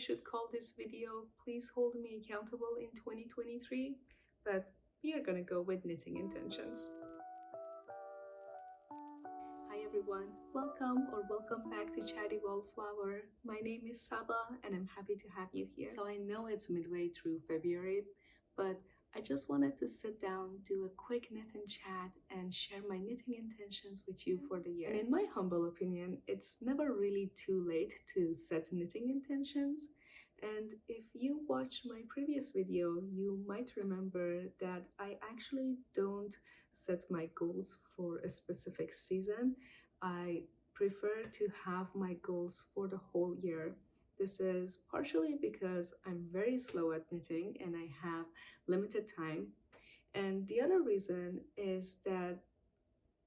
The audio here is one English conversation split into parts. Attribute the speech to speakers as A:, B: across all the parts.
A: should call this video Please Hold Me Accountable in 2023, but we are gonna go with knitting intentions. Hi everyone, welcome back to 𝗪𝗺𝗶. My name is Saba and I'm happy to have you here. So I know it's midway through February, but I just wanted to sit down, do a quick knit and chat, and share my knitting intentions with you for the year. And in my humble opinion, it's never really too late to set knitting intentions. And if you watched my previous video, you might remember that I actually don't set my goals for a specific season. I prefer to have my goals for the whole year. This is partially because I'm very slow at knitting and I have limited time. And the other reason is that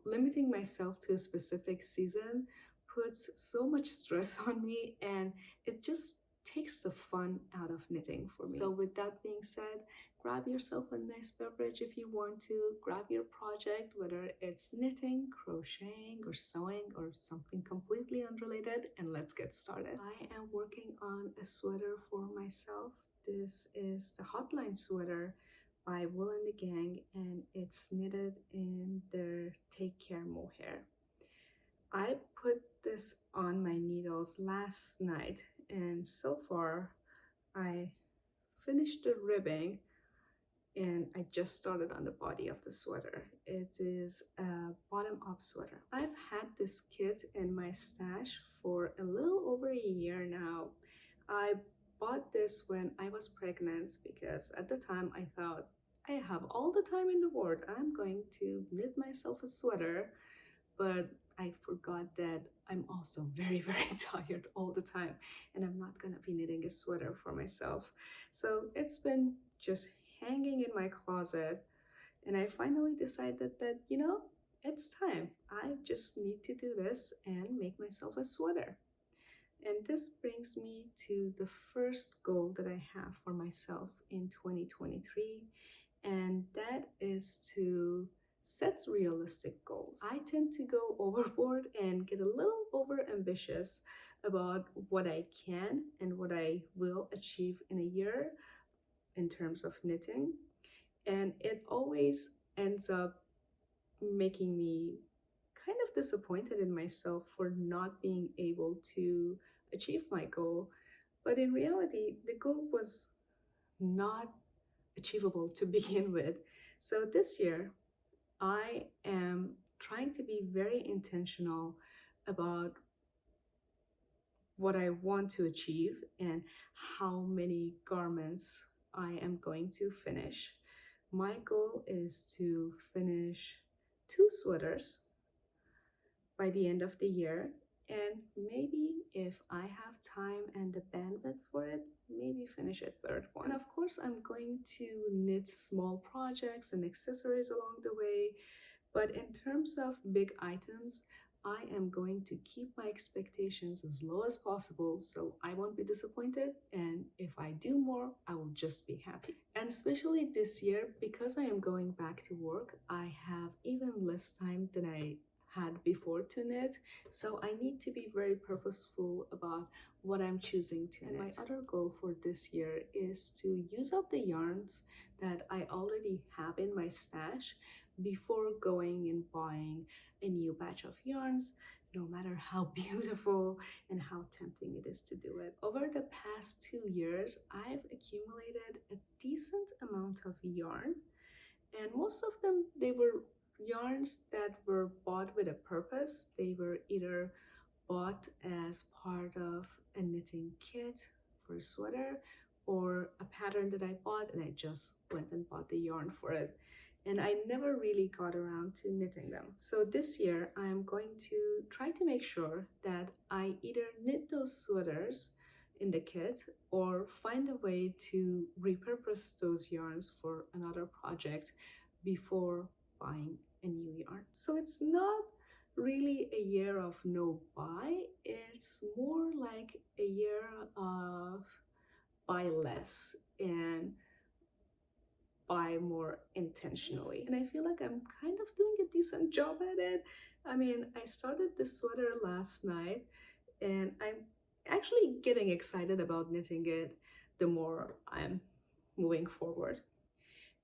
A: limiting myself to a specific season puts so much stress on me, and it just takes the fun out of knitting for me. So with that being said, grab yourself a nice beverage if you want to, grab your project, whether it's knitting, crocheting, or sewing, or something completely unrelated, and let's get started. I am working on a sweater for myself. This is the Hotline sweater by Wool and the Gang, and it's knitted in their Take Care mohair. I put this on my needles last night, and so far I finished the ribbing and I just started on the body of the sweater. It is a bottom-up sweater. I've had this kit in my stash for a little over a year now. I bought this when I was pregnant because at the time I thought, I have all the time in the world, I'm going to knit myself a sweater, but I forgot that I'm also very tired all the time and I'm not gonna be knitting a sweater for myself. So it's been just hanging in my closet, and I finally decided that, you know, it's time. I just need to do this and make myself a sweater. And this brings me to the first goal that I have for myself in 2023, and that is to set realistic goals. I tend to go overboard and get a little over ambitious about what I can and what I will achieve in a year in terms of knitting, and it always ends up making me kind of disappointed in myself for not being able to achieve my goal. But in reality, the goal was not achievable to begin with. So this year, I am trying to be very intentional about what I want to achieve and how many garments I am going to finish. My goal is to finish 2 sweaters by the end of the year, and maybe if I have time and the bandwidth for it, maybe finish a 3rd one. And of course, I'm going to knit small projects and accessories along the way, but in terms of big items, I am going to keep my expectations as low as possible so I won't be disappointed, and if I do more, I will just be happy. And especially this year, because I am going back to work, I have even less time than I had before to knit, so I need to be very purposeful about what I'm choosing to knit. And my other goal for this year is to use up the yarns that I already have in my stash before going and buying a new batch of yarns, no matter how beautiful and how tempting it is to do it. Over the past 2 years, I've accumulated a decent amount of yarn, and most of them, they were yarns that were bought with a purpose. They were either bought as part of a knitting kit for a sweater, or a pattern that I bought and I just went and bought the yarn for it, and I never really got around to knitting them. So this year I'm going to try to make sure that I either knit those sweaters in the kit or find a way to repurpose those yarns for another project before buying a new yarn. So it's not really a year of no buy, it's more like a year of buy less and buy more intentionally. And I feel like I'm kind of doing a decent job at it. I mean, I started this sweater last night and I'm actually getting excited about knitting it the more I'm moving forward.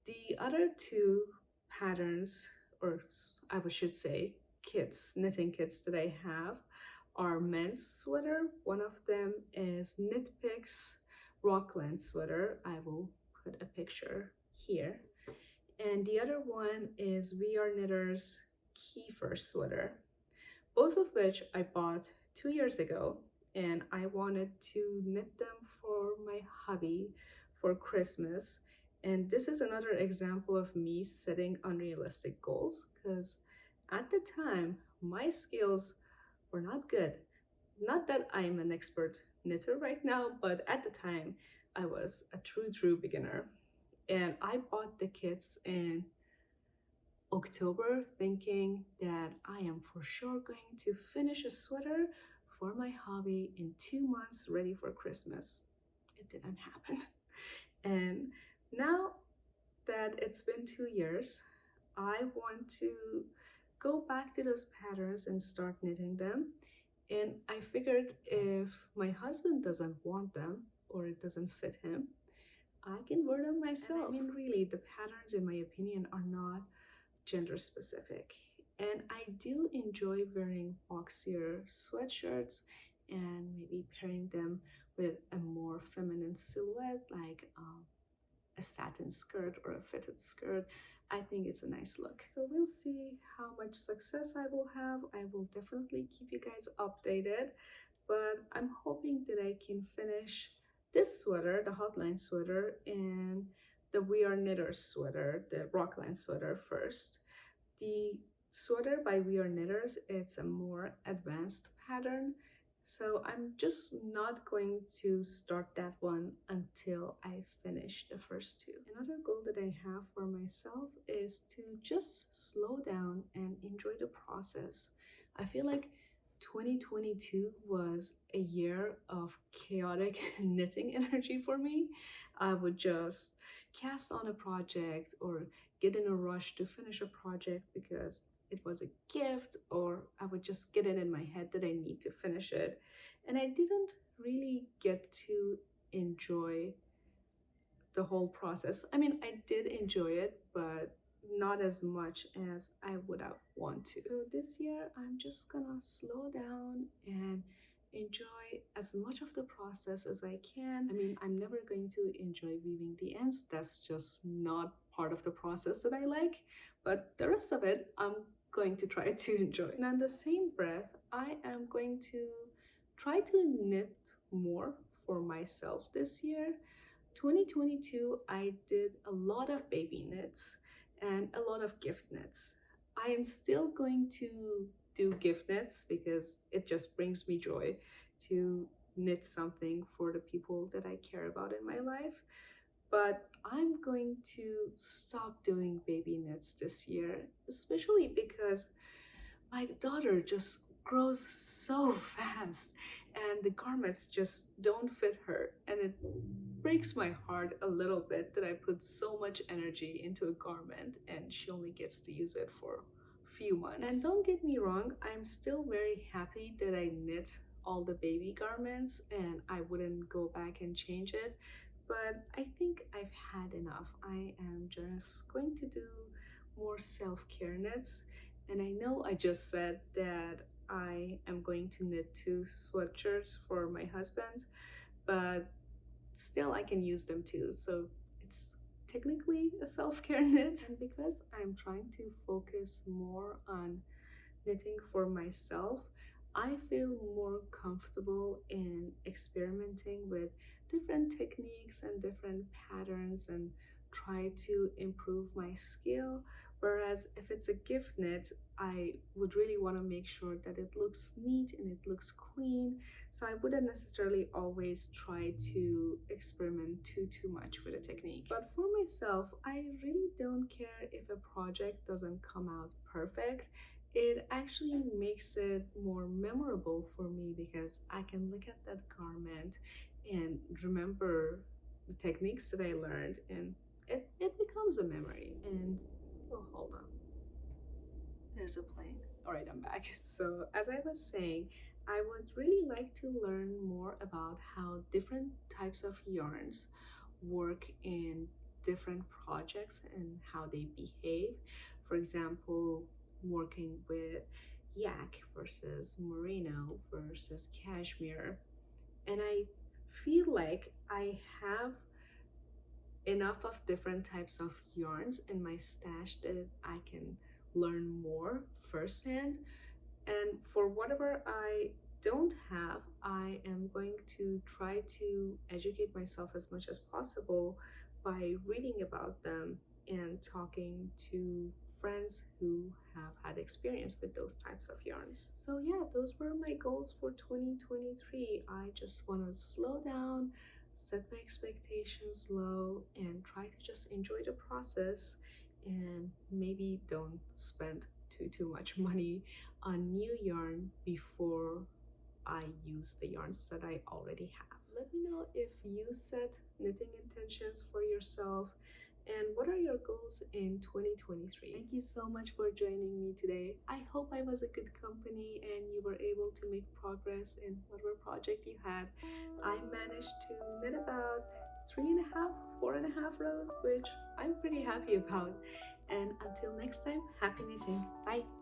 A: The other two patterns, or I should say knitting kits that I have are men's sweater. One of them is 𝗵𝗵𝘁 Rockland sweater. I will put a picture here. And the other one is We Are Knitters Keiffer sweater, both of which I bought 2 years ago, and I wanted to knit them for my hubby for Christmas. And this is another example of me setting unrealistic goals, because at the time, my skills were not good. Not that I'm an expert knitter right now, but at the time, I was a true beginner. And I bought the kits in October, thinking that I am for sure going to finish a sweater for my hobby in 2 months, ready for Christmas. It didn't happen. And now that it's been 2 years, I want to go back to those patterns and start knitting them. And I figured if my husband doesn't want them or it doesn't fit him, I can wear them myself. And I mean, really, the patterns, in my opinion, are not gender specific. And I do enjoy wearing boxier sweatshirts and maybe pairing them with a more feminine silhouette, like a satin skirt or a fitted skirt. I think it's a nice look. So we'll see how much success I will have. I will definitely keep you guys updated, but I'm hoping that I can finish this sweater, the Hotline sweater, and the We Are Knitters sweater, the Rockland sweater first. The sweater by We Are Knitters, it's a more advanced pattern, so I'm just not going to start that one until I finish the first two. Another goal that I have for myself is to just slow down and enjoy the process. I feel like 2022 was a year of chaotic knitting energy for me. I would just cast on a project or get in a rush to finish a project because it was a gift, or I would just get it in my head that I need to finish it. And I didn't really get to enjoy the whole process. I mean, I did enjoy it, but not as much as I would have wanted to. So this year, I'm just gonna slow down and enjoy as much of the process as I can. I mean, I'm never going to enjoy weaving the ends. That's just not part of the process that I like, but the rest of it, I'm going to try to enjoy. And on the same breath, I am going to try to knit more for myself this year. 2022, I did a lot of baby knits and a lot of gift knits. I am still going to do gift knits because it just brings me joy to knit something for the people that I care about in my life. But I'm going to stop doing baby knits this year, especially because my daughter just grows so fast and the garments just don't fit her, and it breaks my heart a little bit that I put so much energy into a garment and she only gets to use it for a few months. And don't get me wrong, I'm still very happy that I knit all the baby garments and I wouldn't go back and change it, but I think I've had enough. I am just going to do more self-care knits. And I know I just said that I am going to knit 2 sweatshirts for my husband, but still I can use them too. So it's technically a self-care knit. And because I'm trying to focus more on knitting for myself, I feel more comfortable in experimenting with different techniques and different patterns and try to improve my skill. Whereas if it's a gift knit, I would really want to make sure that it looks neat and it looks clean. So I wouldn't necessarily always try to experiment too much with a technique. But for myself, I really don't care if a project doesn't come out perfect. It actually makes it more memorable for me because I can look at that garment and remember the techniques that I learned, and it becomes a memory. And oh, hold on, there's a plane. All right, I'm back. So as I was saying, I would really like to learn more about how different types of yarns work in different projects and how they behave. For example, working with yak versus merino versus cashmere. And I feel like I have enough of different types of yarns in my stash that I can learn more firsthand. And for whatever I don't have, I am going to try to educate myself as much as possible by reading about them and talking to friends who have had experience with those types of yarns. So yeah, those were my goals for 2023. I just want to slow down, set my expectations low, and try to just enjoy the process and maybe don't spend too much money on new yarn before I use the yarns that I already have. Let me know if you set knitting intentions for yourself and what are your goals in 2023. Thank you so much for joining me today. I hope I was a good company and you were able to make progress in whatever project you had. I managed to knit about 3.5, 4.5 rows, which I'm pretty happy about. And until next time, happy knitting. Bye!